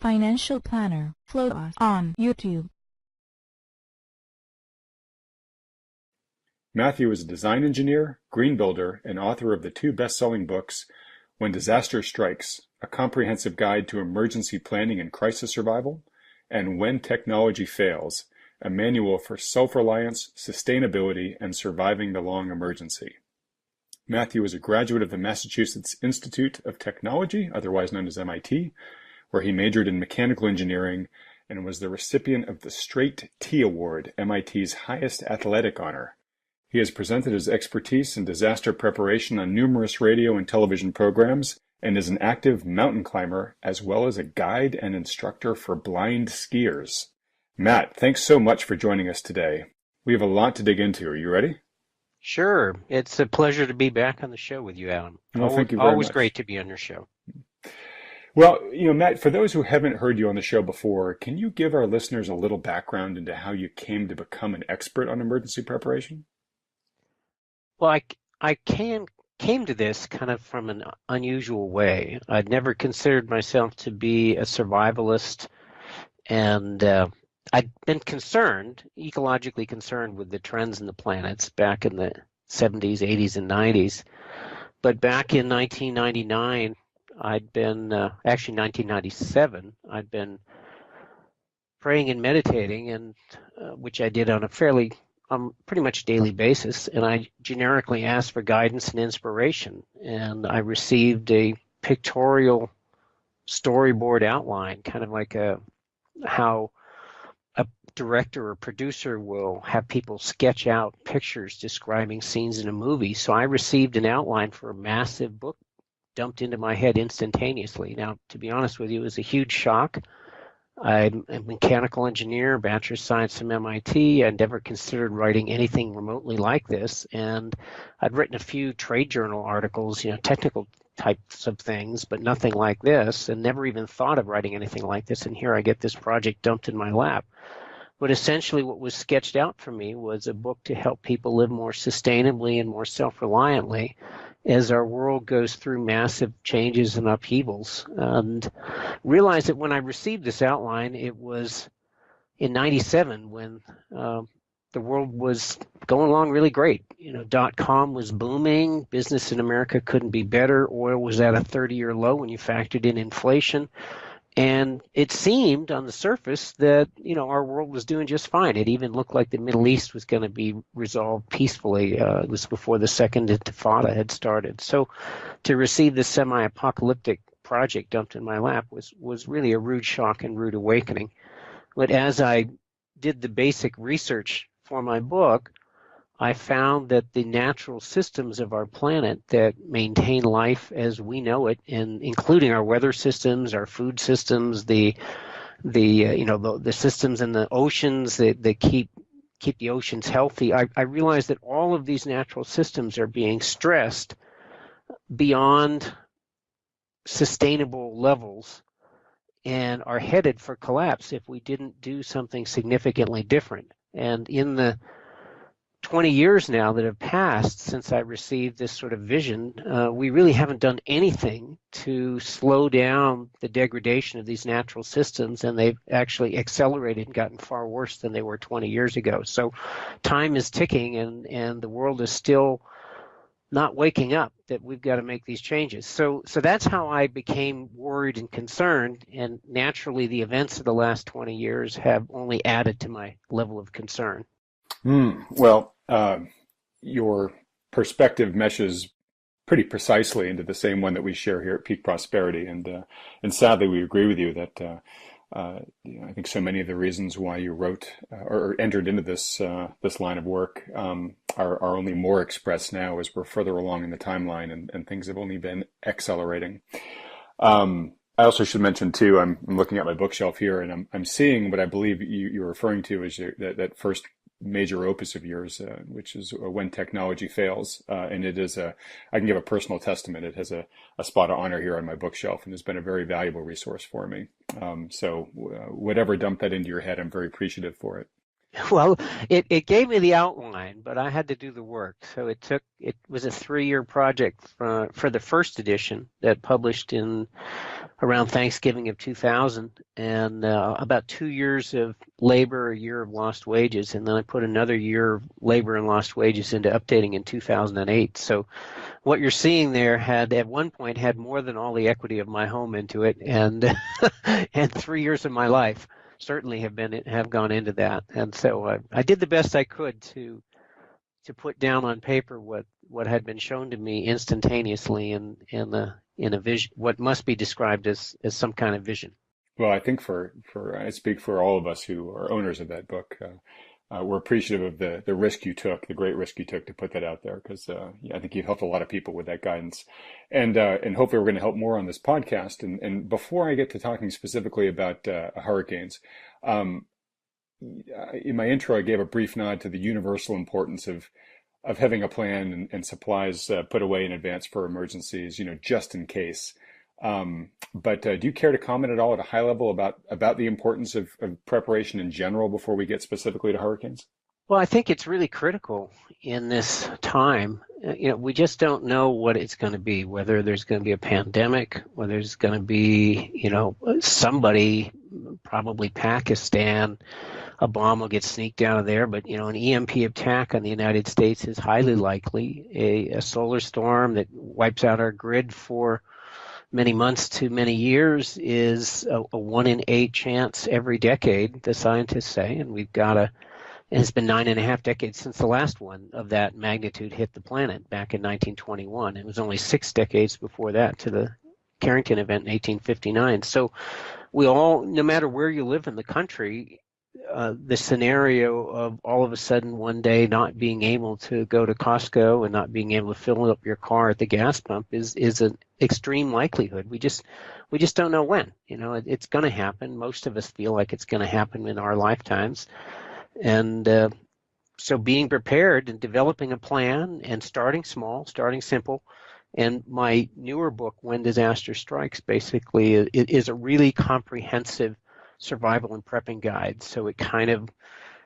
Financial Planner. Follow us on YouTube. Matthew is a design engineer, green builder, and author of the two best-selling books, When Disaster Strikes, a comprehensive guide to emergency planning and crisis survival, and When Technology Fails, a manual for self-reliance, sustainability, and surviving the long emergency. Matthew is a graduate of the Massachusetts Institute of Technology, otherwise known as MIT, where he majored in mechanical engineering and was the recipient of the Straight T Award, MIT's highest athletic honor. He has presented his expertise in disaster preparation on numerous radio and television programs and is an active mountain climber as well as a guide and instructor for blind skiers. Matt, thanks so much for joining us today. We have a lot to dig into. Are you ready? Sure. It's a pleasure to be back on the show with you, Adam. Well, thank you very Always much. great to be on your show. Well, Matt, for those who haven't heard you on the show before, can you give our listeners a little background into how you came to become an expert on emergency preparation? Well, I came to this kind of from an unusual way. I'd never considered myself to be a survivalist, and I'd been ecologically concerned with the trends in the planets back in the 70s, 80s, and 90s. But back in 1999, actually 1997, I'd been praying and meditating, and which I did on a pretty much daily basis, and I generically asked for guidance and inspiration, and I received a pictorial storyboard outline, kind of like how a director or producer will have people sketch out pictures describing scenes in a movie. So I received an outline for a massive book dumped into my head instantaneously. Now, to be honest with you, it was a huge shock. I'm a mechanical engineer, bachelor's of science from MIT. I'd never considered writing anything remotely like this, and I'd written a few trade journal articles, technical types of things, but nothing like this, and never even thought of writing anything like this. And here I get this project dumped in my lap. But essentially what was sketched out for me was a book to help people live more sustainably and more self-reliantly as our world goes through massive changes and upheavals. And realized that when I received this outline, it was in 97 when the world was going along really great. .com was booming. Business in America couldn't be better. Oil was at a 30-year low when you factored in inflation. And it seemed on the surface that, our world was doing just fine. It even looked like the Middle East was going to be resolved peacefully. It was before the second intifada had started. So to receive this semi-apocalyptic project dumped in my lap was really a rude shock and rude awakening. But as I did the basic research for my book, I found that the natural systems of our planet that maintain life as we know it, and including our weather systems, our food systems, the systems in the oceans that keep the oceans healthy, I realized that all of these natural systems are being stressed beyond sustainable levels and are headed for collapse if we didn't do something significantly different. And in the 20 years now that have passed since I received this sort of vision, we really haven't done anything to slow down the degradation of these natural systems, and they've actually accelerated and gotten far worse than they were 20 years ago. So time is ticking, and the world is still not waking up that we've got to make these changes. So that's how I became worried and concerned, and naturally the events of the last 20 years have only added to my level of concern. Well, your perspective meshes pretty precisely into the same one that we share here at Peak Prosperity, and sadly we agree with you that I think so many of the reasons why you wrote or entered into this line of work are only more expressed now as we're further along in the timeline, and things have only been accelerating. I also should mention too, I'm looking at my bookshelf here, and I'm seeing what I believe you're referring to as that first major opus of yours, which is When Technology Fails. And it is I can give a personal testament. It has a spot of honor here on my bookshelf and has been a very valuable resource for me. So whatever dumped that into your head, I'm very appreciative for it. Well, it gave me the outline, but I had to do the work. So it was a 3-year project for the first edition that published in around Thanksgiving of 2000, and about 2 years of labor, a year of lost wages, and then I put another year of labor and lost wages into updating in 2008. So what you're seeing there had at one point had more than all the equity of my home into it, and and 3 years of my life certainly have gone into that. And so I did the best I could to put down on paper what had been shown to me instantaneously in a vision, what must be described as some kind of vision. Well, I think I speak for all of us who are owners of that book. We're appreciative of the risk you took, the great risk you took to put that out there, because yeah, I think you've helped a lot of people with that guidance, and hopefully we're going to help more on this podcast. And before I get to talking specifically about hurricanes, in my intro, I gave a brief nod to the universal importance of having a plan and supplies put away in advance for emergencies, just in case. But do you care to comment at all at a high level about the importance of preparation in general before we get specifically to hurricanes? Well, I think it's really critical in this time. We just don't know what it's going to be, whether there's going to be a pandemic, whether there's going to be, somebody, probably Pakistan, a bomb will get sneaked out of there, but, an EMP attack on the United States is highly likely. A solar storm that wipes out our grid for many months to many years is a 1 in 8 chance every decade, the scientists say, and it's been 9.5 decades since the last one of that magnitude hit the planet back in 1921. It was only 6 decades before that to the Carrington event in 1859. So we all, no matter where you live in the country, the scenario of all of a sudden one day not being able to go to Costco and not being able to fill up your car at the gas pump is an extreme likelihood. We just don't know when. It's going to happen. Most of us feel like it's going to happen in our lifetimes, and so being prepared and developing a plan and starting small, starting simple. And my newer book, When Disaster Strikes, basically is a really comprehensive survival and prepping guide. So it kind of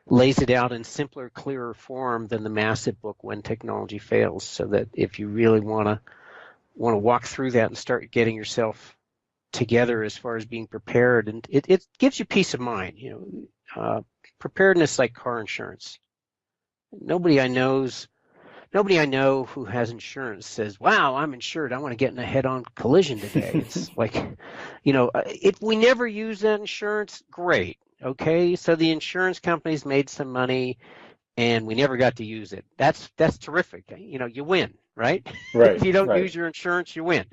lays it out in simpler, clearer form than the massive book, When Technology Fails, so that if you really want to walk through that and start getting yourself together as far as being prepared, and it gives you peace of mind. Preparedness like car insurance. Nobody I know who has insurance says, "Wow, I'm insured. I want to get in a head-on collision today." It's like, if we never use that insurance, great. Okay, so the insurance companies made some money, and we never got to use it. That's terrific. You win, right? Right. If you don't right. use your insurance, you win.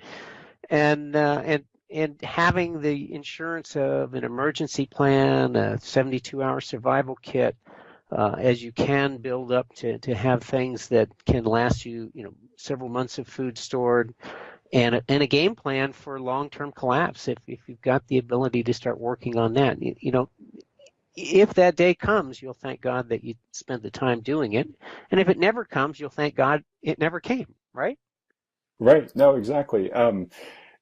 And having the insurance of an emergency plan, a 72-hour survival kit, as you can build up to have things that can last you, several months of food stored, and a game plan for long-term collapse. If you've got the ability to start working on that, if that day comes, you'll thank God that you spent the time doing it, and if it never comes, you'll thank God it never came. Right? Right. No, exactly.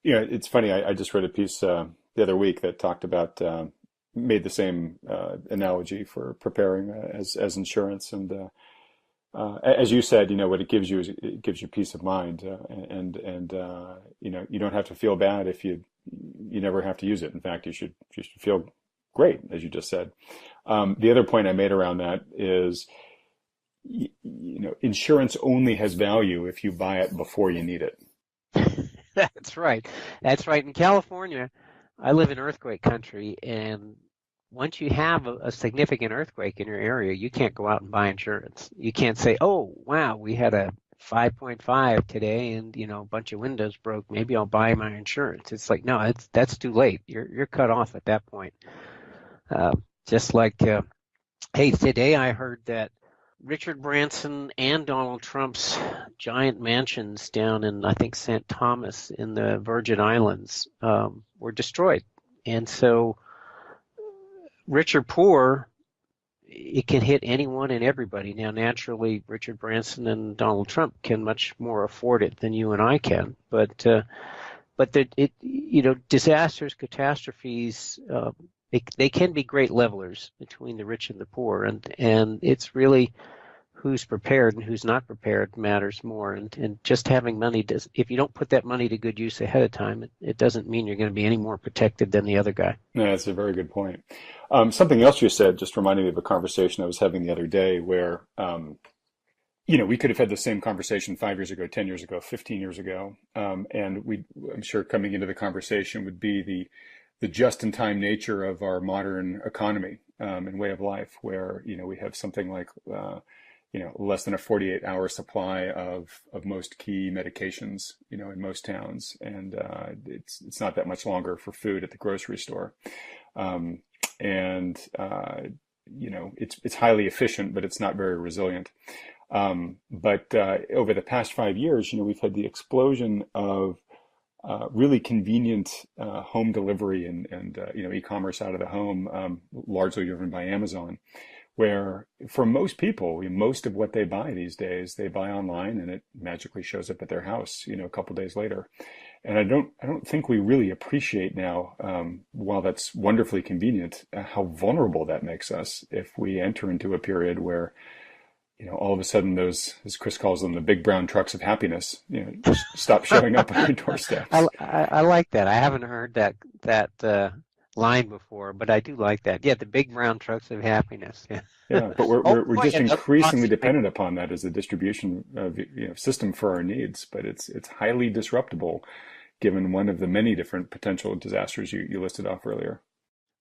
It's funny. I just read a piece the other week that talked about made the same analogy for preparing as insurance, and as you said, what it gives you is it gives you peace of mind, and you don't have to feel bad if you never have to use it. In fact, you should feel great, as you just said. The other point I made around that is, insurance only has value if you buy it before you need it. That's right. That's right. In California, I live in earthquake country, and once you have a significant earthquake in your area, you can't go out and buy insurance. You can't say, "Oh, wow, we had a 5.5 today, and a bunch of windows broke. Maybe I'll buy my insurance." It's like, no, that's too late. You're cut off at that point. Just like, hey, today I heard that Richard Branson and Donald Trump's giant mansions down in, I think, St. Thomas in the Virgin Islands were destroyed. And so, rich or poor, it can hit anyone and everybody. Now, naturally, Richard Branson and Donald Trump can much more afford it than you and I can. But disasters, catastrophes, they can be great levelers between the rich and the poor, and it's really who's prepared and who's not prepared matters more. And just having money does, if you don't put that money to good use ahead of time, it doesn't mean you're going to be any more protected than the other guy. No, that's a very good point. Something else you said just reminded me of a conversation I was having the other day where, we could have had the same conversation 5 years ago, 10 years ago, 15 years ago. And I'm sure coming into the conversation would be the just-in-time nature of our modern economy and way of life, where, we have something like, less than a 48-hour supply of most key medications, in most towns. And it's not that much longer for food at the grocery store. It's highly efficient, but it's not very resilient. But over the past 5 years, we've had the explosion of really convenient home delivery and e-commerce out of the home, largely driven by Amazon, where for most people, most of what they buy these days, they buy online and it magically shows up at their house, a couple days later. And I don't think we really appreciate now, while that's wonderfully convenient, how vulnerable that makes us if we enter into a period where, all of a sudden those, as Chris calls them, the big brown trucks of happiness, just stop showing up on your doorsteps. I like that. I haven't heard that line before, but I do like that. Yeah, the big brown trucks of happiness. Yeah, yeah, but we're just increasingly dependent upon that as a distribution system for our needs. But it's highly disruptible, given one of the many different potential disasters you listed off earlier.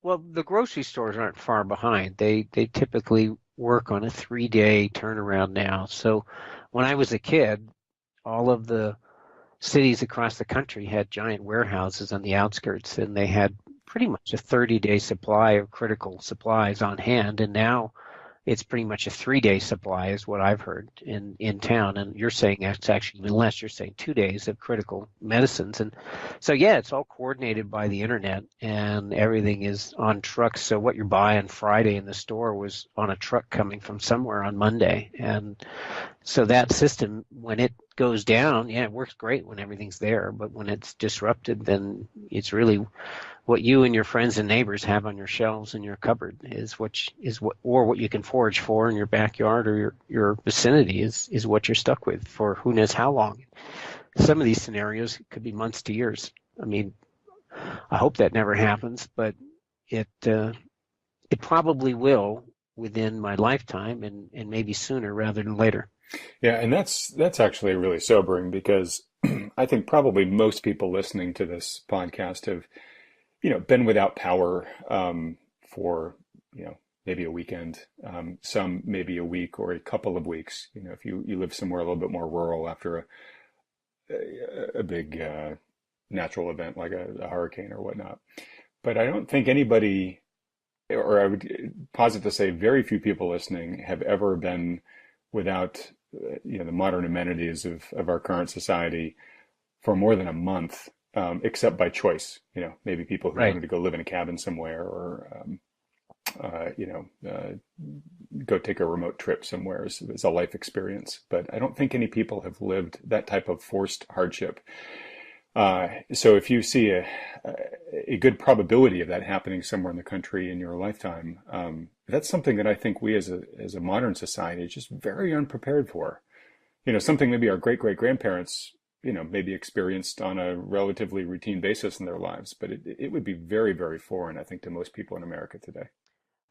Well, the grocery stores aren't far behind. They typically work on a 3-day turnaround now. So when I was a kid, all of the cities across the country had giant warehouses on the outskirts, and they had pretty much a 30-day supply of critical supplies on hand. And now it's pretty much a 3-day supply is what I've heard in town. And you're saying it's actually even less. You're saying 2 days of critical medicines. And so, yeah, it's all coordinated by the internet and everything is on trucks. So what you're buying Friday in the store was on a truck coming from somewhere on Monday. And so that system, when it goes down, yeah, it works great when everything's there. But when it's disrupted, then it's really what you and your friends and neighbors have on your shelves in your cupboard is what you can forage for in your backyard or your vicinity is what you're stuck with for who knows how long. Some of these scenarios could be months to years. I mean, I hope that never happens, but it probably will within my lifetime and maybe sooner rather than later. Yeah, and that's actually really sobering because I think probably most people listening to this podcast have been without power for, maybe a weekend, some maybe a week or a couple of weeks. If you live somewhere a little bit more rural after a big natural event like a hurricane or whatnot. But I don't think anybody, or I would posit to say very few people listening have ever been without, the modern amenities of our current society for more than a month. Except by choice, maybe people who wanted to go live in a cabin somewhere or, go take a remote trip somewhere as a life experience. But I don't think any people have lived that type of forced hardship. So if you see a good probability of that happening somewhere in the country in your lifetime, that's something that I think we as a modern society is just very unprepared for. Something maybe our great-great-grandparents maybe experienced on a relatively routine basis in their lives, but it would be very, very foreign, I think, to most people in America today.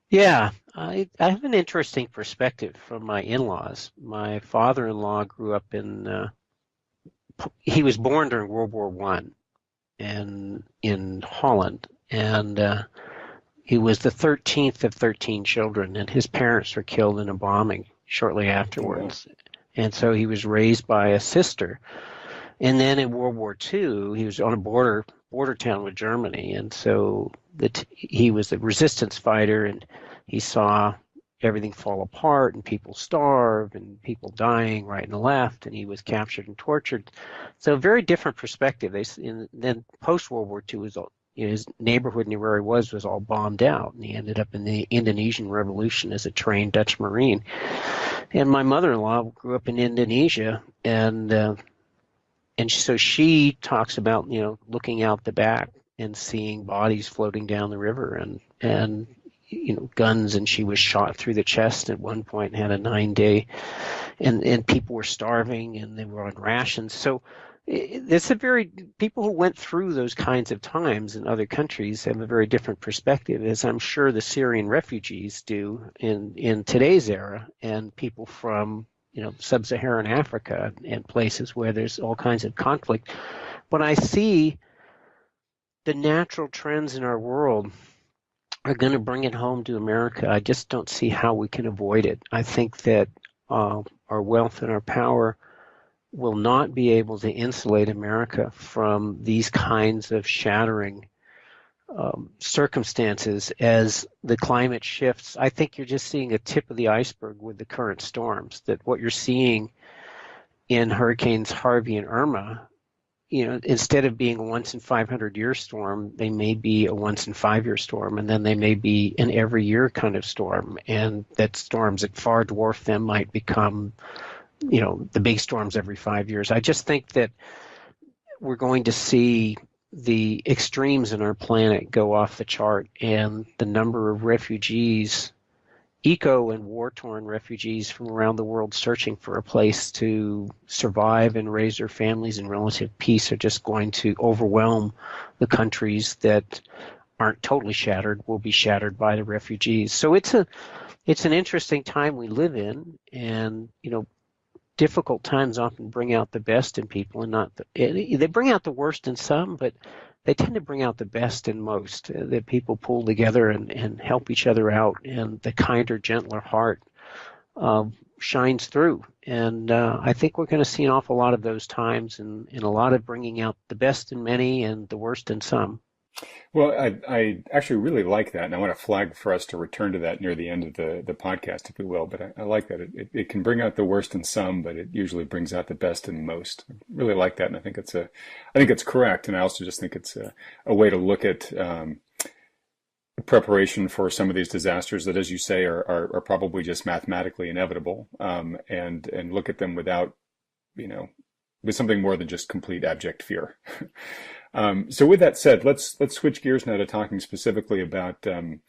Yeah, I have an interesting perspective from my in-laws. My father-in-law grew up he was born during World War I and in Holland, and he was the 13th of 13 children, and his parents were killed in a bombing shortly afterwards. Oh, wow. And so he was raised by a sister. And then in World War II, he was on a border town with Germany, and so he was a resistance fighter, and he saw everything fall apart, and people starve, and people dying right and left, and he was captured and tortured. So a very different perspective. Then post-World War II, his neighborhood near where he was all bombed out, and he ended up in the Indonesian Revolution as a trained Dutch Marine. And my mother-in-law grew up in Indonesia, and so she talks about, looking out the back and seeing bodies floating down the river and guns, and she was shot through the chest at one point and had a 9-day, and people were starving and they were on rations. So it's people who went through those kinds of times in other countries have a very different perspective, as I'm sure the Syrian refugees do in today's era, and people from sub-Saharan Africa and places where there's all kinds of conflict. But I see the natural trends in our world are going to bring it home to America. I just don't see how we can avoid it. I think that our wealth and our power will not be able to insulate America from these kinds of shattering circumstances as the climate shifts. I think you're just seeing a tip of the iceberg with the current storms, that what you're seeing in hurricanes Harvey and Irma, instead of being a once in 500 year storm, they may be a once in 5 year storm, and then they may be an every year kind of storm, and that storms that far dwarf them might become the big storms every 5 years. I just think that we're going to see the extremes in our planet go off the chart, and the number of refugees, eco and war-torn refugees from around the world searching for a place to survive and raise their families in relative peace are just going to overwhelm the countries that aren't totally shattered, will be shattered by the refugees. So it's an interesting time we live in, and difficult times often bring out the best in people, and they bring out the worst in some, but they tend to bring out the best in most, that people pull together and help each other out, and the kinder, gentler heart shines through. And I think we're going to see an awful lot of those times, and a lot of bringing out the best in many and the worst in some. Well, I actually really like that, and I want to flag for us to return to that near the end of the podcast, if we will. But I like that it can bring out the worst in some, but it usually brings out the best in most. I really like that, and I think it's correct. And I also just think it's a way to look at preparation for some of these disasters that, as you say, are probably just mathematically inevitable, and look at them without, with something more than just complete abject fear. So with that said, let's switch gears now to talking specifically about the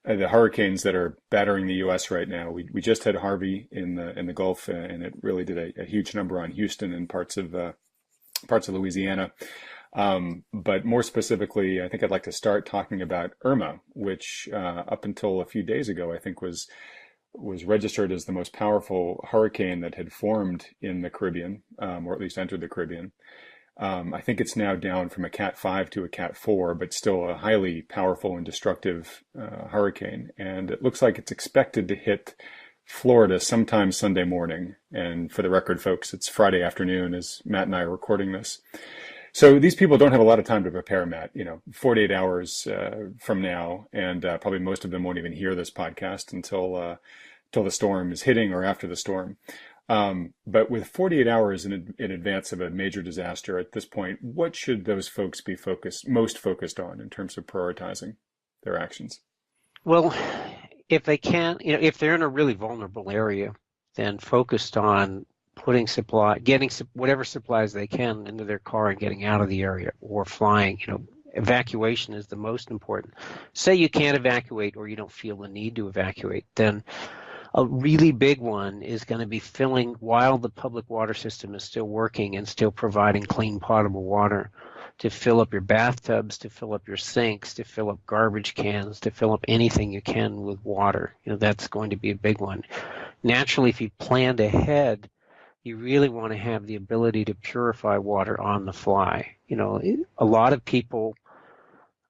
hurricanes that are battering the U.S. right now. We just had Harvey in the Gulf, and it really did a huge number on Houston and parts of Louisiana. But more specifically, I think I'd like to start talking about Irma, which up until a few days ago, I think was registered as the most powerful hurricane that had formed in the Caribbean, or at least entered the Caribbean. I think it's now down from a Cat 5 to a Cat 4, but still a highly powerful and destructive hurricane. And it looks like it's expected to hit Florida sometime Sunday morning. And for the record, folks, it's Friday afternoon as Matt and I are recording this. So these people don't have a lot of time to prepare, Matt, 48 hours from now. And probably most of them won't even hear this podcast until the storm is hitting or after the storm. But with 48 hours in advance of a major disaster at this point, what should those folks be most focused on in terms of prioritizing their actions? Well, if they can, if they're in a really vulnerable area, then focused on getting whatever supplies they can into their car and getting out of the area, or flying. Evacuation is the most important. Say you can't evacuate, or you don't feel the need to evacuate, then a really big one is going to be filling, while the public water system is still working and still providing clean, potable water, to fill up your bathtubs, to fill up your sinks, to fill up garbage cans, to fill up anything you can with water. That's going to be a big one. Naturally, if you planned ahead, you really want to have the ability to purify water on the fly. A lot of people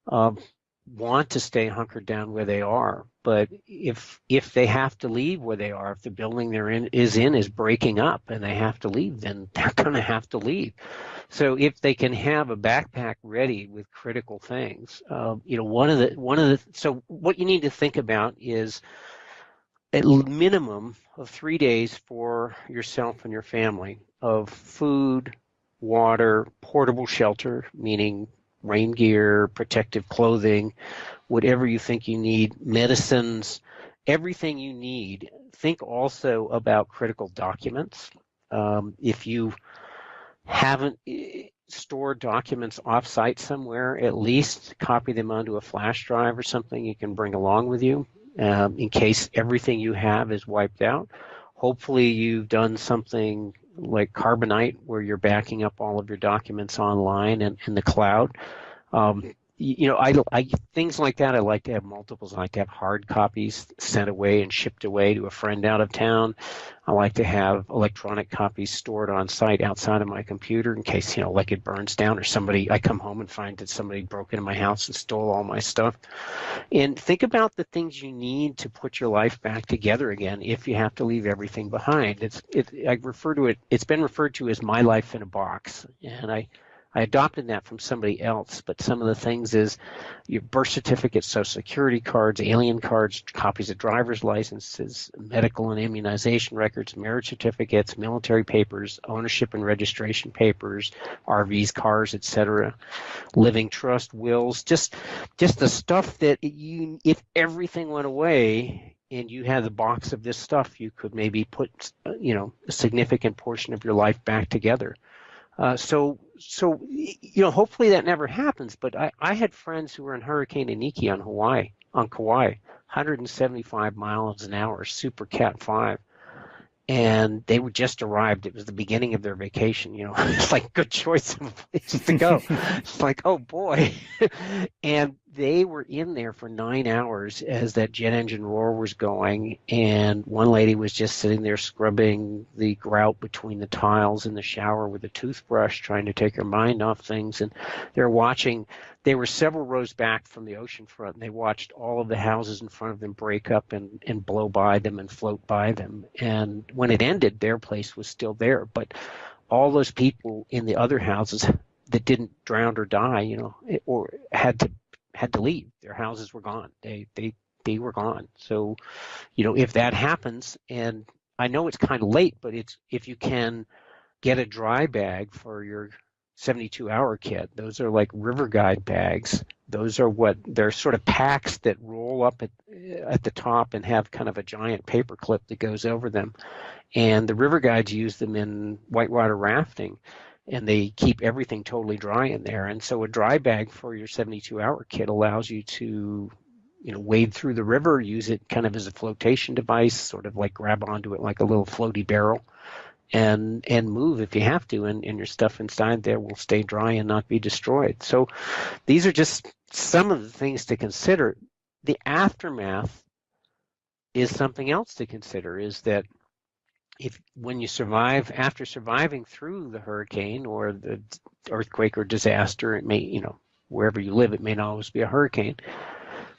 want to stay hunkered down where they are, but if they have to leave where they are, if the building they're in is breaking up and they have to leave, then they're going to have to leave. So if they can have a backpack ready with critical things, so what you need to think about is a minimum of 3 days for yourself and your family of food, water, portable shelter, meaning rain gear, protective clothing, whatever you think you need, medicines, everything you need. Think also about critical documents. If you haven't, store documents off-site somewhere, at least copy them onto a flash drive or something you can bring along with you in case everything you have is wiped out. Hopefully you've done something like Carbonite where you're backing up all of your documents online and in the cloud. I things like that. I like to have multiples. I like to have hard copies sent away and shipped away to a friend out of town. I like to have electronic copies stored on site outside of my computer in case, like it burns down or I come home and find that somebody broke into my house and stole all my stuff. And think about the things you need to put your life back together again if you have to leave everything behind. It's been referred to as my life in a box. And I adopted that from somebody else, but some of the things is your birth certificate, social security cards, alien cards, copies of driver's licenses, medical and immunization records, marriage certificates, military papers, ownership and registration papers, RVs, cars, etc., living trust, wills, just the stuff that if everything went away and you had the box of this stuff, you could maybe put, a significant portion of your life back together. So hopefully that never happens. But I had friends who were in Hurricane Iniki on Kauai, 175 miles an hour, super Cat 5. And they were just arrived. It was the beginning of their vacation. It's like good choice of places to go. It's like, oh boy. And they were in there for 9 hours as that jet engine roar was going. And one lady was just sitting there scrubbing the grout between the tiles in the shower with a toothbrush, trying to take her mind off things. And they're watching. They were several rows back from the ocean front, and they watched all of the houses in front of them break up and blow by them and float by them. And when it ended, their place was still there. But all those people in the other houses that didn't drown or die, or had to leave, their houses were gone. They were gone. So, if that happens, and I know it's kind of late, but if you can get a dry bag for your 72-hour kit. Those are like river guide bags. Those are they're sort of packs that roll up at the top and have kind of a giant paper clip that goes over them. And the river guides use them in whitewater rafting, and they keep everything totally dry in there. And so a dry bag for your 72-hour kit allows you to wade through the river, use it kind of as a flotation device, sort of like grab onto it like a little floaty barrel. And move if you have to, and your stuff inside there will stay dry and not be destroyed. So these are just some of the things to consider. The aftermath is something else to consider, is that when you survive, after surviving through the hurricane or the earthquake or disaster, it may, wherever you live, it may not always be a hurricane,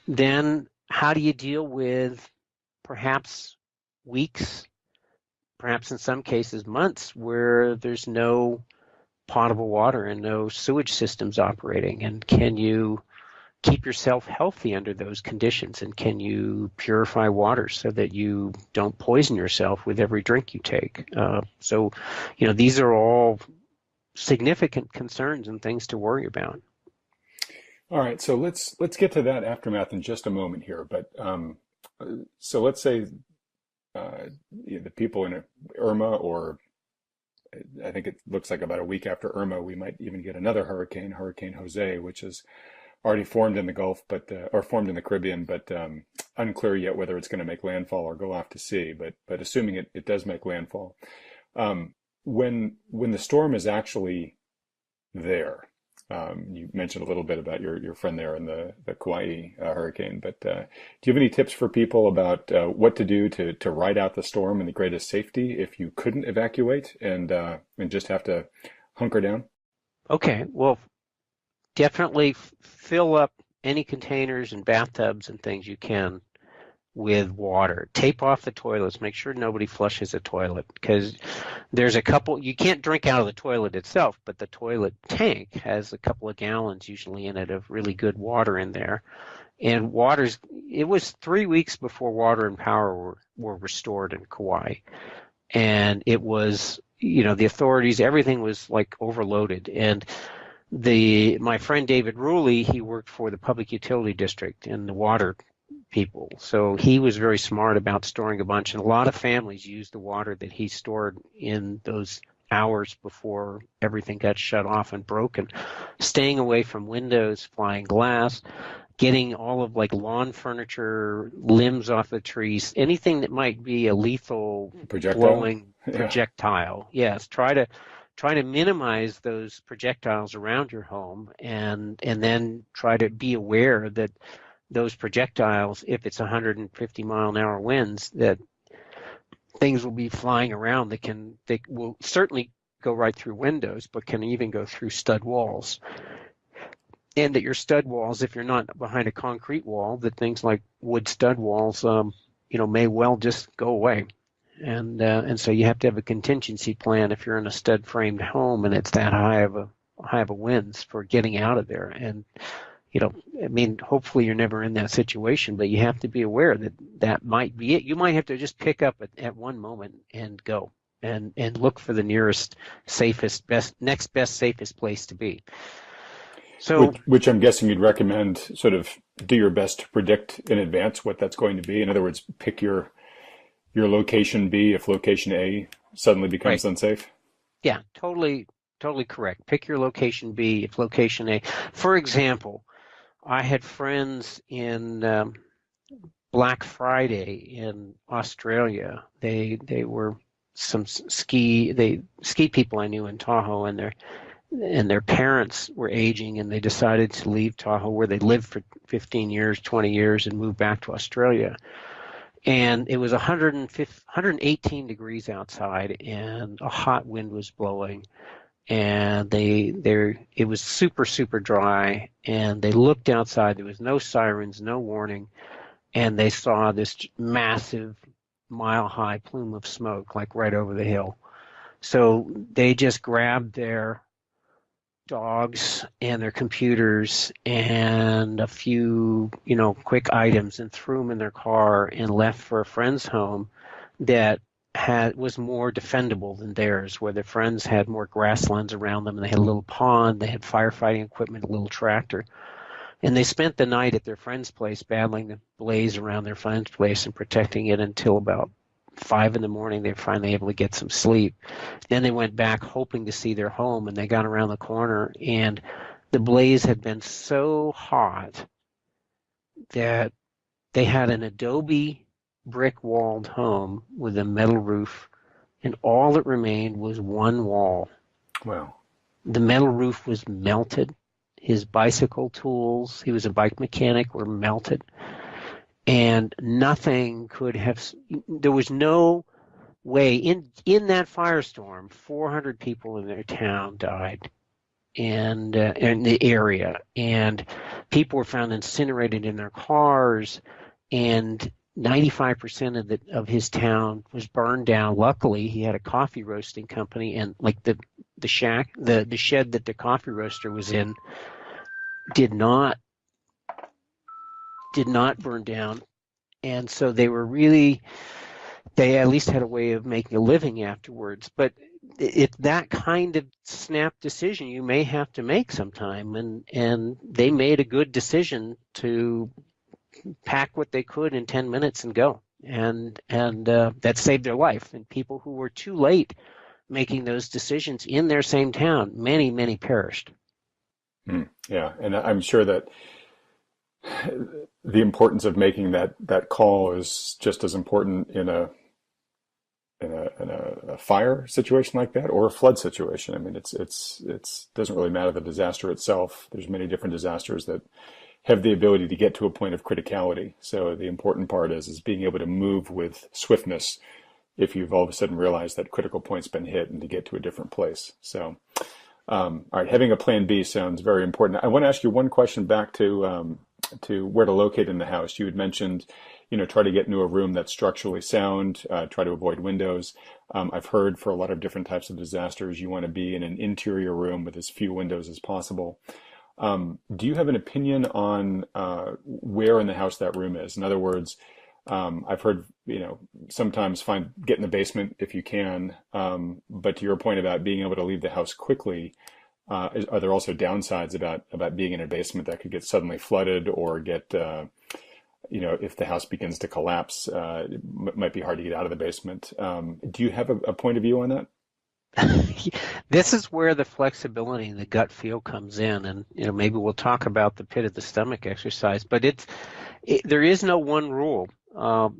then how do you deal with perhaps weeks, perhaps in some cases months, where there's no potable water and no sewage systems operating? And can you keep yourself healthy under those conditions? And can you purify water so that you don't poison yourself with every drink you take? So these are all significant concerns and things to worry about. All right, so let's get to that aftermath in just a moment here. But so let's say the people in Irma, or I think it looks like about a week after Irma, we might even get another hurricane, Hurricane Jose, which is already formed in the Gulf, or formed in the Caribbean, but unclear yet whether it's going to make landfall or go off to sea. But assuming it does make landfall, when the storm is actually there, you mentioned a little bit about your friend there in the Kauai hurricane, but do you have any tips for people about what to do to ride out the storm in the greatest safety if you couldn't evacuate and just have to hunker down? Okay, well, definitely fill up any containers and bathtubs and things you can with water. Tape off the toilets. Make sure nobody flushes a toilet, because there's a couple, you can't drink out of the toilet itself, but the toilet tank has a couple of gallons usually in it of really good water in there. And it was 3 weeks before water and power were restored in Kauai. And it was, the authorities, everything was like overloaded. And my friend David Ruley, he worked for the Public Utility District and the water people. So he was very smart about storing a bunch, and a lot of families used the water that he stored in those hours before everything got shut off and broken. Staying away from windows, flying glass, getting all of like lawn furniture, limbs off the trees, anything that might be a lethal Projectile? blowing Yeah. projectile. Yes, try to minimize those projectiles around your home, and then try to be aware that those projectiles, if it's 150-mile-an-hour winds, that things will be flying around they will certainly go right through windows, but can even go through stud walls. And that your stud walls, if you're not behind a concrete wall, that things like wood stud walls, may well just go away. And so you have to have a contingency plan if you're in a stud framed home and it's that high of a winds for getting out of there. And I mean, hopefully you're never in that situation, but you have to be aware that that might be it. You might have to just pick up at one moment and go and look for the nearest, safest, next best, safest place to be. So, Which I'm guessing you'd recommend sort of do your best to predict in advance what that's going to be. In other words, pick your location B if location A suddenly becomes right. unsafe. Yeah, totally correct. Pick your location B if location A. For example, I had friends in Black Friday in Australia. They were some ski people I knew in Tahoe, and their parents were aging, and they decided to leave Tahoe, where they lived for 15 years, 20 years, and move back to Australia. And it was 118 degrees outside, and a hot wind was blowing. And it was super, super dry, and they looked outside. There was no sirens, no warning, and they saw this massive mile-high plume of smoke, like right over the hill. So they just grabbed their dogs and their computers and a few, quick items and threw them in their car and left for a friend's home that was more defendable than theirs, where their friends had more grasslands around them, and they had a little pond, they had firefighting equipment, a little tractor. And they spent the night at their friend's place battling the blaze around their friend's place and protecting it until about 5 in the morning. They were finally able to get some sleep. Then they went back hoping to see their home, and they got around the corner, and the blaze had been so hot that they had an adobe brick-walled home with a metal roof, and all that remained was one wall. Wow. The metal roof was melted. His bicycle tools, he was a bike mechanic, were melted. And nothing could have, there was no way, in that firestorm, 400 people in their town died, and in the area. And people were found incinerated in their cars, and 95% of his town was burned down. Luckily, he had a coffee roasting company, and like the shed that the coffee roaster was in did not burn down. And so they at least had a way of making a living afterwards. But it's that kind of snap decision you may have to make sometime, and they made a good decision to pack what they could in 10 minutes and go, and that saved their life. And people who were too late making those decisions in their same town, many perished. Yeah, and I'm sure that the importance of making that call is just as important in a fire situation like that, or a flood situation. I mean, it's doesn't really matter the disaster itself. There's many different disasters that have the ability to get to a point of criticality. So the important part is being able to move with swiftness if you've all of a sudden realized that critical point's been hit, and to get to a different place. So, all right, having a plan B sounds very important. I want to ask you one question back to where to locate in the house. You had mentioned, try to get into a room that's structurally sound, try to avoid windows. I've heard for a lot of different types of disasters, you want to be in an interior room with as few windows as possible. Do you have an opinion on where in the house that room is? In other words, I've heard, sometimes get in the basement if you can. But to your point about being able to leave the house quickly, are there also downsides about being in a basement that could get suddenly flooded, or get, if the house begins to collapse, it might be hard to get out of the basement. Do you have a point of view on that? This is where the flexibility and the gut feel comes in, and maybe we'll talk about the pit of the stomach exercise. But there is no one rule.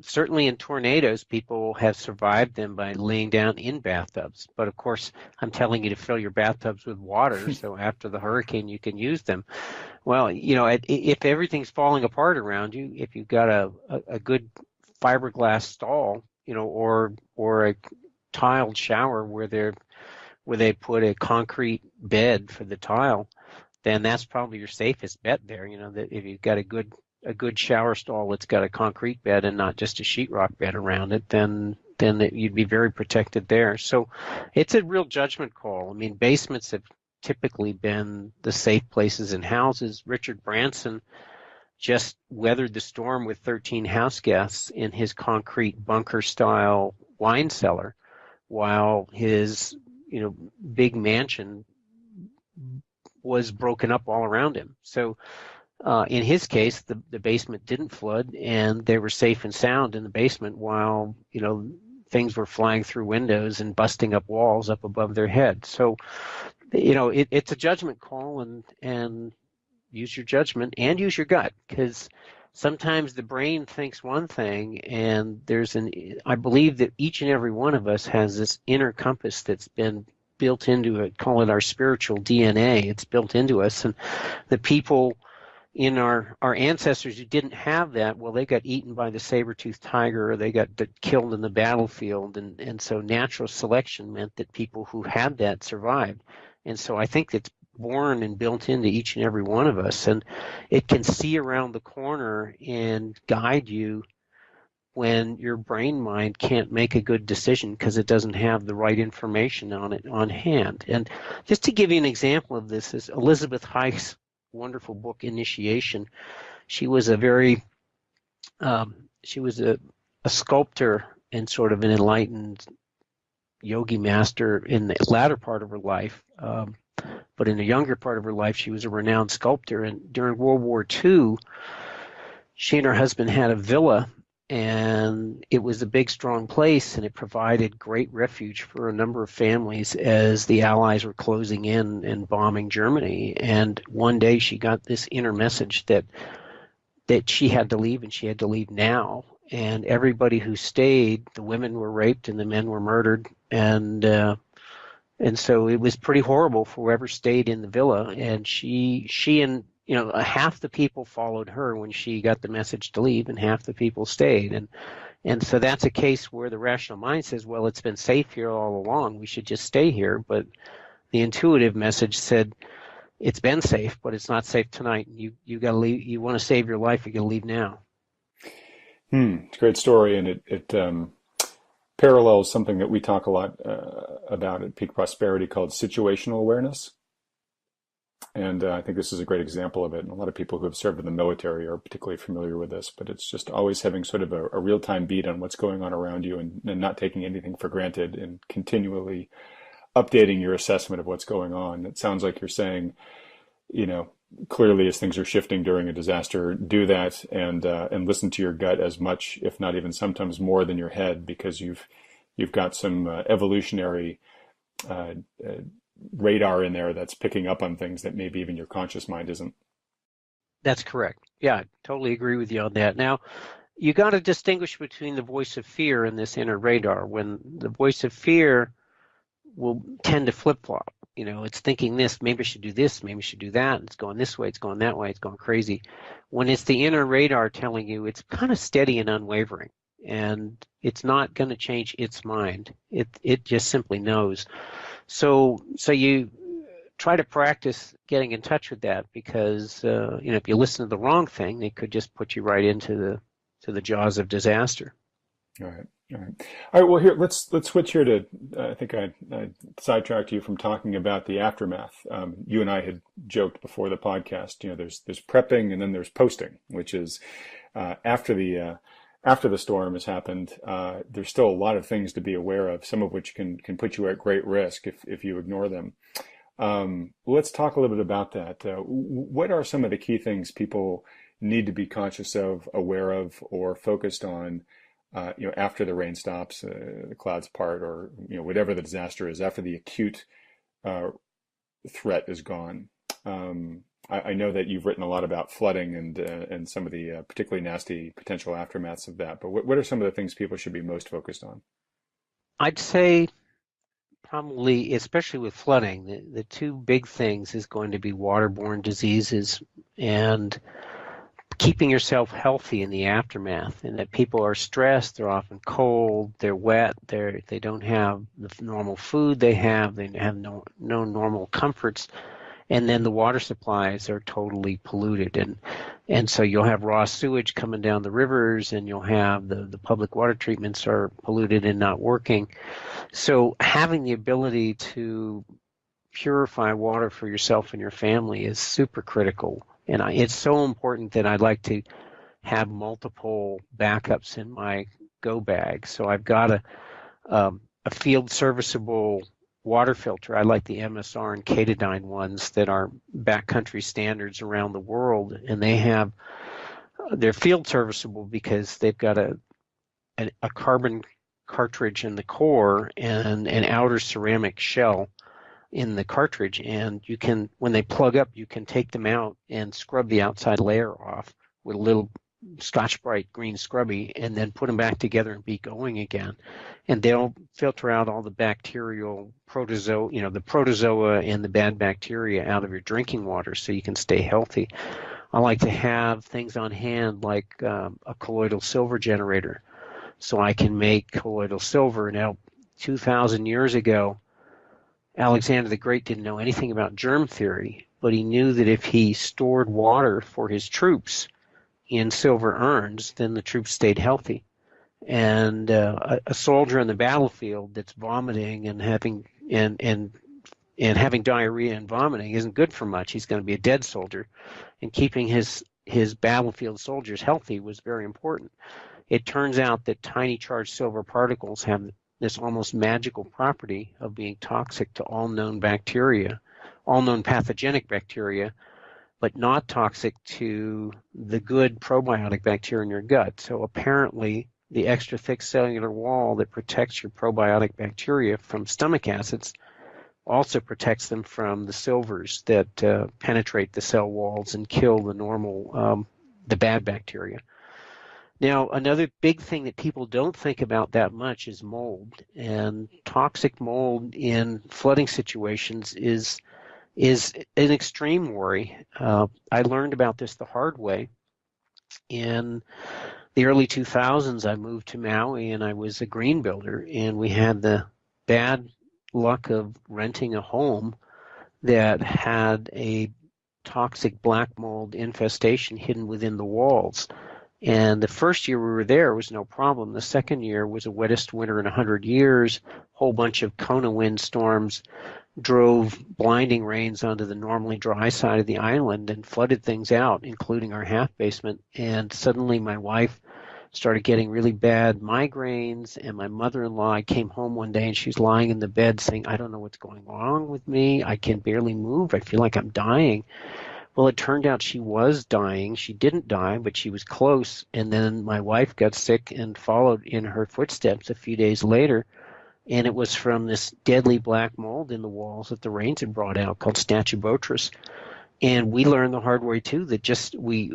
Certainly in tornadoes, people have survived them by laying down in bathtubs. But of course, I'm telling you to fill your bathtubs with water, so after the hurricane, you can use them. Well, if everything's falling apart around you, if you've got a good fiberglass stall, or a tiled shower where they put a concrete bed for the tile, then that's probably your safest bet there. That if you've got a good shower stall that's got a concrete bed and not just a sheetrock bed around it, then you'd be very protected there. So it's a real judgment call. I mean, basements have typically been the safe places in houses. Richard Branson just weathered the storm with 13 house guests in his concrete bunker style wine cellar, while his big mansion was broken up all around him. So in his case, the basement didn't flood, and they were safe and sound in the basement while things were flying through windows and busting up walls up above their head. So it's a judgment call, and use your judgment and use your gut, because sometimes the brain thinks one thing, and I believe that each and every one of us has this inner compass that's been built into it. Call it our spiritual DNA. It's built into us, and the people in our ancestors who didn't have that, well, they got eaten by the saber-toothed tiger, or they got killed in the battlefield, and so natural selection meant that people who had that survived. And so I think it's born and built into each and every one of us, and it can see around the corner and guide you when your brain mind can't make a good decision because it doesn't have the right information on hand. And just to give you an example of this is Elizabeth Heich's wonderful book Initiation. She was a sculptor and sort of an enlightened yogi master in the latter part of her life. But in the younger part of her life, she was a renowned sculptor. And during World War II, she and her husband had a villa, and it was a big, strong place, and it provided great refuge for a number of families as the Allies were closing in and bombing Germany. And one day she got this inner message that she had to leave, and she had to leave now. And everybody who stayed, the women were raped and the men were murdered, and so it was pretty horrible for whoever stayed in the villa. And she and half the people followed her when she got the message to leave, and half the people stayed. And so that's a case where the rational mind says, well, it's been safe here all along, we should just stay here. But the intuitive message said, it's been safe, but it's not safe tonight. You got to leave. You want to save your life, you got to leave now. It's a great story, and it parallels something that we talk a lot about at Peak Prosperity called situational awareness. And I think this is a great example of it. And a lot of people who have served in the military are particularly familiar with this, but it's just always having sort of a real-time beat on what's going on around you, and not taking anything for granted, and continually updating your assessment of what's going on. It sounds like you're saying, clearly as things are shifting during a disaster, do that, and listen to your gut as much, if not even sometimes more than your head, because you've got some evolutionary radar in there that's picking up on things that maybe even your conscious mind isn't. That's correct. Yeah, I totally agree with you on that. Now, you got to distinguish between the voice of fear and this inner radar. When the voice of fear will tend to flip-flop. It's thinking this, maybe I should do this, maybe I should do that. It's going this way, it's going that way, it's going crazy. When it's the inner radar telling you, it's kind of steady and unwavering, and it's not going to change its mind. It just simply knows. So you try to practice getting in touch with that, because if you listen to the wrong thing, it could just put you right into the jaws of disaster. All right. All right. Well, here let's switch here to. I think I sidetracked you from talking about the aftermath. You and I had joked before the podcast. There's prepping, and then there's posting, which is after the storm has happened. There's still a lot of things to be aware of, some of which can put you at great risk if you ignore them. Let's talk a little bit about that. What are some of the key things people need to be conscious of, aware of, or focused on after the rain stops, the clouds part, or whatever the disaster is, after the acute uh, threat is gone. I know that you've written a lot about flooding and some of the particularly nasty potential aftermaths of that. But what are some of the things people should be most focused on? I'd say probably, especially with flooding, the two big things is going to be waterborne diseases and keeping yourself healthy in the aftermath. And that people are stressed, they're often cold, they're wet, they don't have the normal food they have no normal comforts, and then the water supplies are totally polluted, and so you'll have raw sewage coming down the rivers, and you'll have the public water treatments are polluted and not working. So having the ability to purify water for yourself and your family is super critical. And it's so important that I'd like to have multiple backups in my go bag. So I've got a field serviceable water filter. I like the MSR and Katadyn ones that are backcountry standards around the world, and they're field serviceable because they've got a carbon cartridge in the core and an outer ceramic shell in the cartridge, and you can, when they plug up, you can take them out and scrub the outside layer off with a little Scotch-Brite green scrubby, and then put them back together and be going again. And they'll filter out all the bacterial protozoa, the protozoa and the bad bacteria out of your drinking water so you can stay healthy. I like to have things on hand like a colloidal silver generator so I can make colloidal silver. Now, 2,000 years ago, Alexander the Great didn't know anything about germ theory, but he knew that if he stored water for his troops in silver urns, then the troops stayed healthy. And a soldier on the battlefield that's vomiting and having having diarrhea and vomiting isn't good for much. He's going to be a dead soldier, and keeping his battlefield soldiers healthy was very important. It turns out that tiny charged silver particles have this almost magical property of being toxic to all known bacteria, all known pathogenic bacteria, but not toxic to the good probiotic bacteria in your gut. So apparently the extra thick cellular wall that protects your probiotic bacteria from stomach acids also protects them from the silvers that penetrate the cell walls and kill the normal, the bad bacteria. Now, another big thing that people don't think about that much is mold, and toxic mold in flooding situations is an extreme worry. I learned about this the hard way. In the early 2000s, I moved to Maui, and I was a green builder, and we had the bad luck of renting a home that had a toxic black mold infestation hidden within the walls. And the first year we were there was no problem. The second year was the wettest winter in 100 years. A whole bunch of Kona windstorms drove blinding rains onto the normally dry side of the island and flooded things out, including our half basement. And suddenly my wife started getting really bad migraines, and my mother-in-law came home one day and she's lying in the bed saying, I don't know what's going wrong with me. I can barely move. I feel like I'm dying. Well, it turned out she was dying. She didn't die, but she was close. And then my wife got sick and followed in her footsteps a few days later. And it was from this deadly black mold in the walls that the rains had brought out called Stachybotrys. And we learned the hard way, too, that just we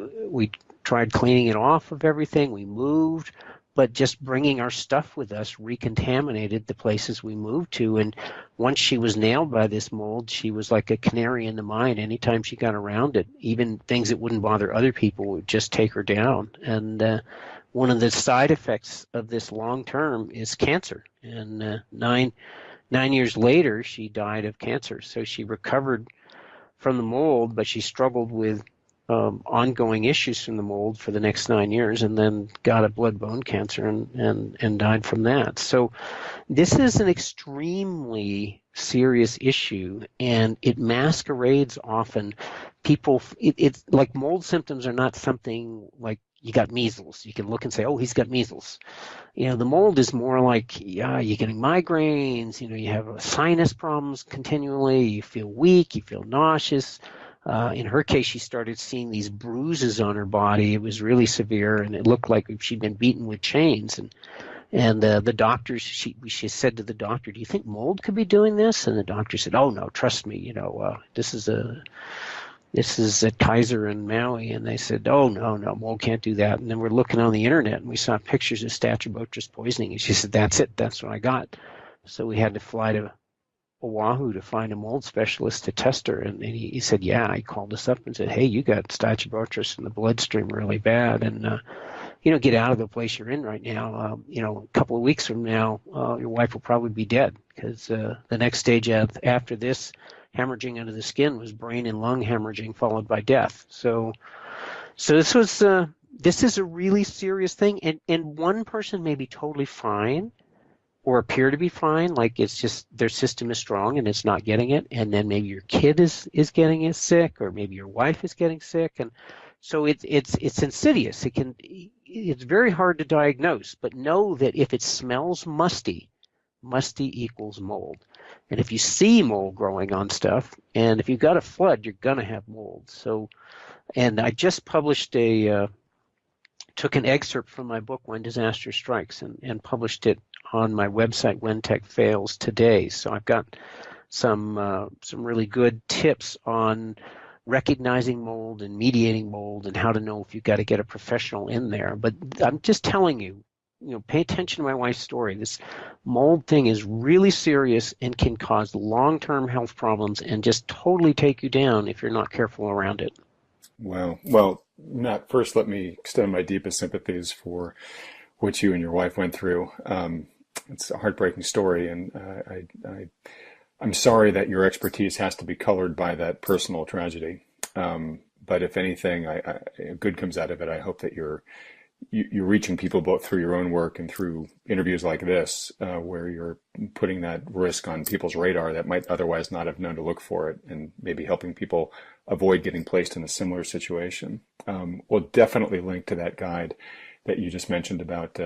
tried cleaning it off of everything. We moved, but just bringing our stuff with us recontaminated the places we moved to. And once she was nailed by this mold, she was like a canary in the mine. Anytime she got around it, even things that wouldn't bother other people would just take her down. And one of the side effects of this long term is cancer. And 9 years later, she died of cancer. So she recovered from the mold, but she struggled with ongoing issues from the mold for the next 9 years, and then got a blood-bone cancer and died from that. So this is an extremely serious issue, and it masquerades often. It's like mold symptoms are not something like you got measles. You can look and say, oh, he's got measles. The mold is more like, you're getting migraines, you have sinus problems continually, you feel weak, you feel nauseous, In her case, she started seeing these bruises on her body. It was really severe, and it looked like she'd been beaten with chains. And the doctors, she said to the doctor, "Do you think mold could be doing this?" And the doctor said, "Oh no, trust me. This is at Kaiser and Maui." And they said, "Oh no, mold can't do that." And then we're looking on the internet, and we saw pictures of Stachybotrys poisoning. And she said, "That's it. That's what I got." So we had to fly to Oahu to find a mold specialist to test her, and he said, "Yeah." He called us up and said, "Hey, you got Stachybotrys in the bloodstream really bad, and get out of the place you're in right now. A couple of weeks from now, your wife will probably be dead, because the next stage after this hemorrhaging under the skin was brain and lung hemorrhaging followed by death. So this is a really serious thing, and one person may be totally fine or appear to be fine, like it's just their system is strong and it's not getting it, and then maybe your kid is getting it sick, or maybe your wife is getting sick, and so it's insidious. It's very hard to diagnose, but know that if it smells musty equals mold. And if you see mold growing on stuff, and if you've got a flood, you're gonna have mold. So, and I just published took an excerpt from my book When Disaster Strikes and published it on my website When Tech Fails today. So I've got some really good tips on recognizing mold and mediating mold, and how to know if you've got to get a professional in there. But I'm just telling you, pay attention to my wife's story. This mold thing is really serious and can cause long-term health problems and just totally take you down if you're not careful around it. Wow. Well, Matt, first let me extend my deepest sympathies for what you and your wife went through. It's a heartbreaking story, and I'm sorry that your expertise has to be colored by that personal tragedy. But if anything, good comes out of it. I hope that you're reaching people both through your own work and through interviews like this, where you're putting that risk on people's radar that might otherwise not have known to look for it, and maybe helping people avoid getting placed in a similar situation. We'll definitely link to that guide that you just mentioned about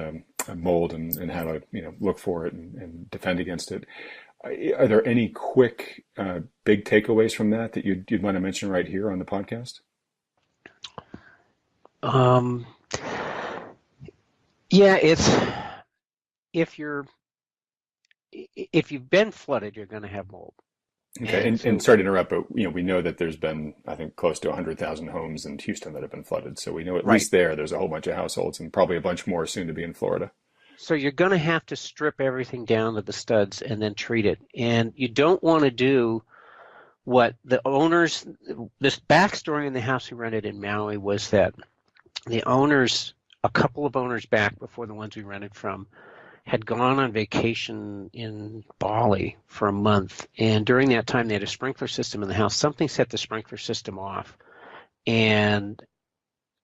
mold and how to look for it and defend against it. Are there any quick big takeaways from that you'd want to mention right here on the podcast? Yeah, it's if you've been flooded, you're going to have mold. Okay, and sorry to interrupt, but we know that there's been, I think, close to 100,000 homes in Houston that have been flooded. So we know at least there's a whole bunch of households, and probably a bunch more soon to be in Florida. So you're going to have to strip everything down to the studs and then treat it. And you don't want to do what the owners, this backstory in the house we rented in Maui was that the owners, a couple of owners back before the ones we rented from, had gone on vacation in Bali for a month. And during that time, they had a sprinkler system in the house. Something set the sprinkler system off. And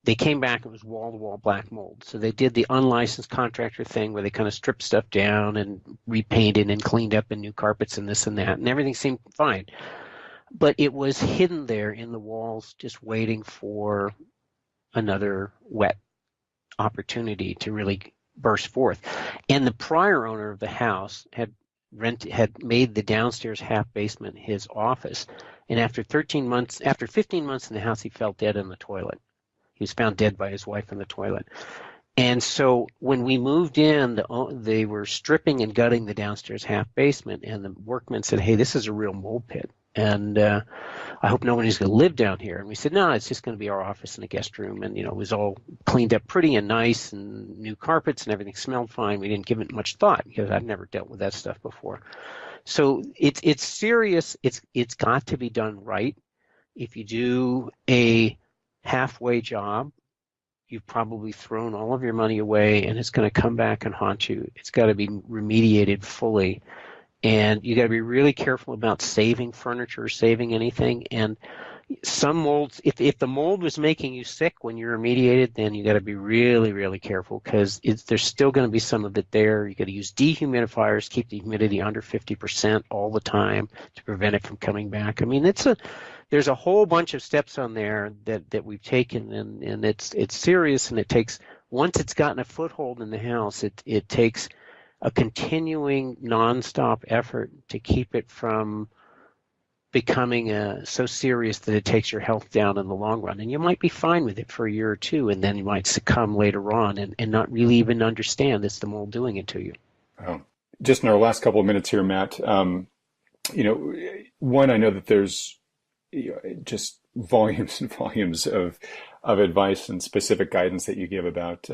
they came back, it was wall-to-wall black mold. So they did the unlicensed contractor thing where they kind of stripped stuff down and repainted and cleaned up and new carpets and this and that. And everything seemed fine. But it was hidden there in the walls, just waiting for another wet opportunity to really burst forth. And the prior owner of the house had made the downstairs half basement his office. And after 15 months in the house, he fell dead in the toilet. He was found dead by his wife in the toilet. And so when we moved in, they were stripping and gutting the downstairs half basement, and the workmen said, "Hey, this is a real mold pit, and I hope nobody's going to live down here." And we said, "No, it's just going to be our office and a guest room." And it was all cleaned up pretty and nice, and new carpets, and everything smelled fine. We didn't give it much thought because I've never dealt with that stuff before. So it's serious. It's got to be done right. If you do a halfway job, you've probably thrown all of your money away, and it's going to come back and haunt you. It's got to be remediated fully. And you got to be really careful about saving furniture, saving anything. And some molds, if the mold was making you sick when you're remediated, then you got to be really, really careful, because there's still going to be some of it there. You got to use dehumidifiers, keep the humidity under 50% all the time to prevent it from coming back. I mean, there's a whole bunch of steps on there that we've taken, and it's serious, and it takes, once it's gotten a foothold in the house, it takes a continuing nonstop effort to keep it from becoming so serious that it takes your health down in the long run. And you might be fine with it for a year or two, and then you might succumb later on and not really even understand it's the mold doing it to you. Oh. Just in our last couple of minutes here, Matt, one, I know that there's just volumes and volumes of advice and specific guidance that you give about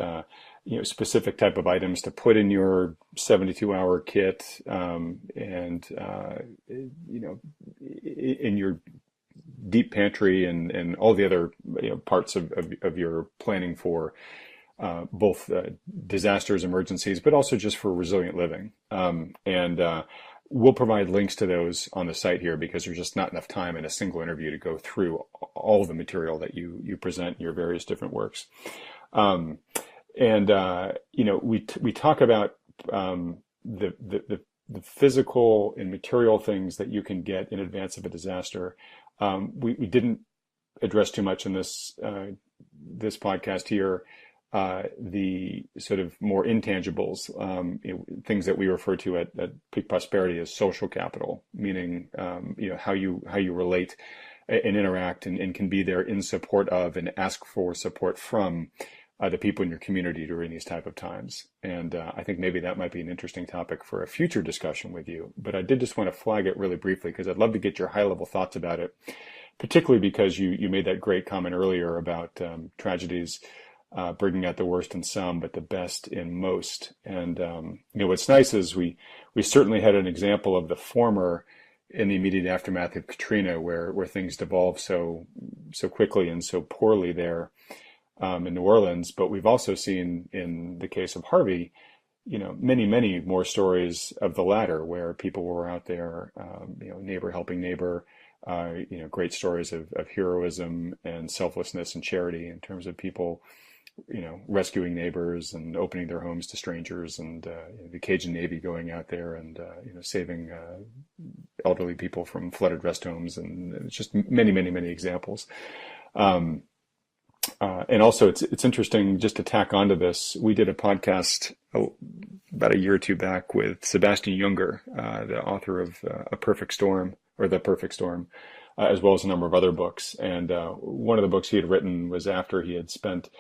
specific type of items to put in your 72-hour kit, and in your deep pantry and all the other parts of your planning for both disasters, emergencies, but also just for resilient living. We'll provide links to those on the site here because there's just not enough time in a single interview to go through all the material that you present in your various different works. We talk about the physical and material things that you can get in advance of a disaster. We didn't address too much in this podcast here. The sort of more intangibles, things that we refer to at Peak Prosperity as social capital, meaning how you relate and interact and can be there in support of and ask for support from the people in your community during these type of times. And I think maybe that might be an interesting topic for a future discussion with you. But I did just want to flag it really briefly because I'd love to get your high-level thoughts about it, particularly because you made that great comment earlier about tragedies bringing out the worst in some, but the best in most. And what's nice is we certainly had an example of the former in the immediate aftermath of Katrina, where things devolved so quickly and so poorly there in New Orleans. But we've also seen in the case of Harvey, many more stories of the latter, where people were out there, neighbor helping neighbor. Great stories of heroism and selflessness and charity in terms of people rescuing neighbors and opening their homes to strangers, and the Cajun Navy going out there and saving elderly people from flooded rest homes, and it's just many examples. And also, it's interesting just to tack onto this. We did a podcast about a year or two back with Sebastian Junger, the author of A Perfect Storm, or The Perfect Storm, as well as a number of other books. And one of the books he had written was after he had spent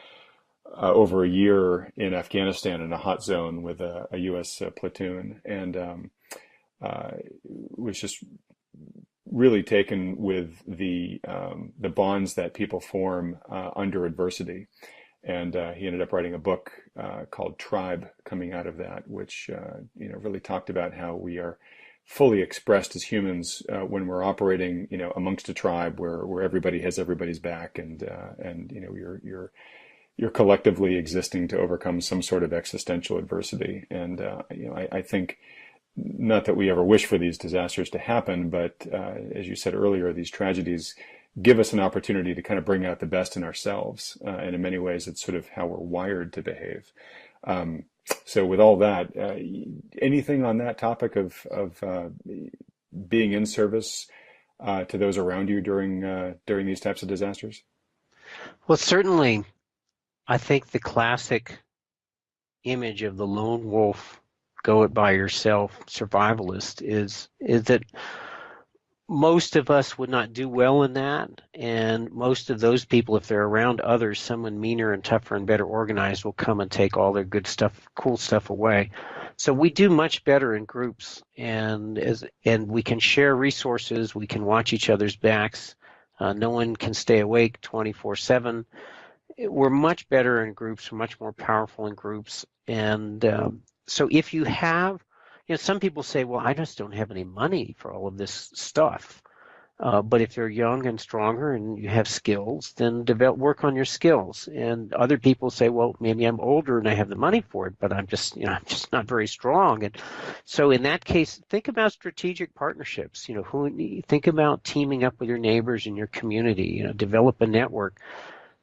over a year in Afghanistan in a hot zone with a U.S. platoon, and was just really taken with the bonds that people form under adversity. And he ended up writing a book called Tribe coming out of that, which really talked about how we are fully expressed as humans when we're operating amongst a tribe where everybody has everybody's back, and you're collectively existing to overcome some sort of existential adversity. And I think, not that we ever wish for these disasters to happen, but as you said earlier, these tragedies give us an opportunity to kind of bring out the best in ourselves. And in many ways, it's sort of how we're wired to behave. So with all that, anything on that topic of being in service to those around you during these types of disasters? Well, certainly, I think the classic image of the lone wolf, go it by yourself survivalist is that most of us would not do well in that, and most of those people, if they're around others, someone meaner and tougher and better organized will come and take all their good stuff, cool stuff away. So we do much better in groups, and we can share resources, we can watch each other's backs. No one can stay awake 24/7. We're much better in groups, we're much more powerful in groups. And so if you have, some people say, well, I just don't have any money for all of this stuff. But if you're young and stronger and you have skills, then work on your skills. And other people say, well, maybe I'm older and I have the money for it, but I'm just not very strong. And so in that case, think about strategic partnerships. Think about teaming up with your neighbors in your community. Develop a network.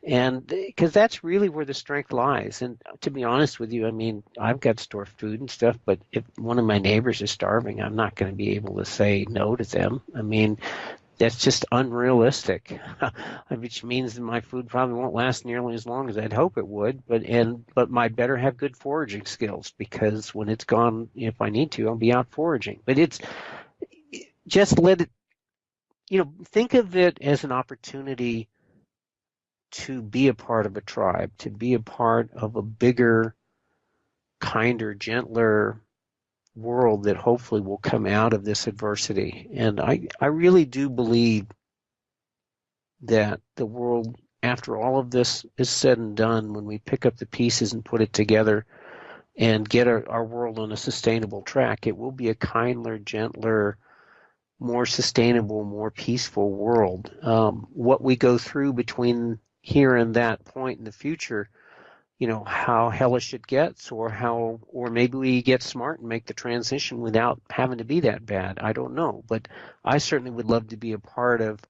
And because that's really where the strength lies. And to be honest with you, I've got store food and stuff, but if one of my neighbors is starving, I'm not going to be able to say no to them. That's just unrealistic, which means that my food probably won't last nearly as long as I'd hope it would. But I'd better have good foraging skills, because when it's gone, if I need to, I'll be out foraging. But it's just let it think of it as an opportunity to be a part of a tribe, to be a part of a bigger, kinder, gentler world that hopefully will come out of this adversity. And I really do believe that the world, after all of this is said and done, when we pick up the pieces and put it together and get our world on a sustainable track, it will be a kinder, gentler, more sustainable, more peaceful world. What we go through between here and that point in the future, how hellish it gets, or maybe we get smart and make the transition without having to be that bad. I don't know, but I certainly would love to be a part of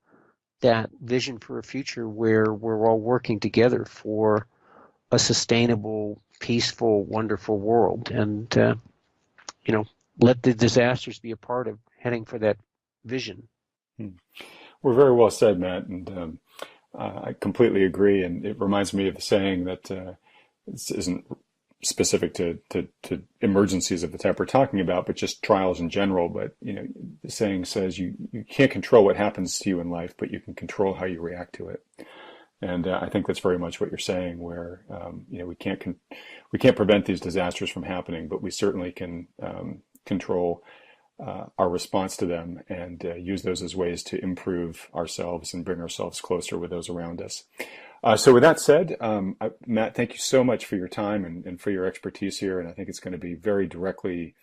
that vision for a future where we're all working together for a sustainable, peaceful, wonderful world, and let the disasters be a part of heading for that vision. Well, very well said, Matt, and I completely agree. And it reminds me of the saying that this isn't specific to emergencies of the type we're talking about, but just trials in general. But the saying says you can't control what happens to you in life, but you can control how you react to it. And I think that's very much what you're saying, where we can't prevent these disasters from happening, but we certainly can control our response to them and use those as ways to improve ourselves and bring ourselves closer with those around us. So with that said, Matt, thank you so much for your time and for your expertise here. And I think it's going to be very directly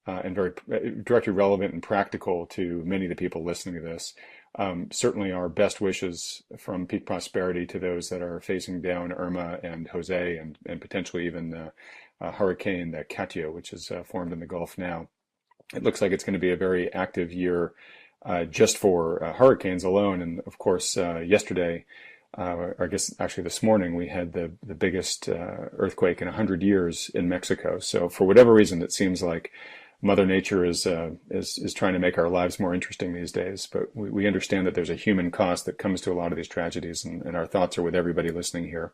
directly relevant and practical to many of the people listening to this. Certainly our best wishes from Peak Prosperity to those that are facing down Irma and Jose and potentially even Hurricane Katia, which is formed in the Gulf now. It looks like it's going to be a very active year just for hurricanes alone. And of course, yesterday, I guess actually this morning, we had the biggest earthquake in 100 years in Mexico. So for whatever reason, it seems like Mother Nature is trying to make our lives more interesting these days. But we understand that there's a human cost that comes to a lot of these tragedies, and our thoughts are with everybody listening here.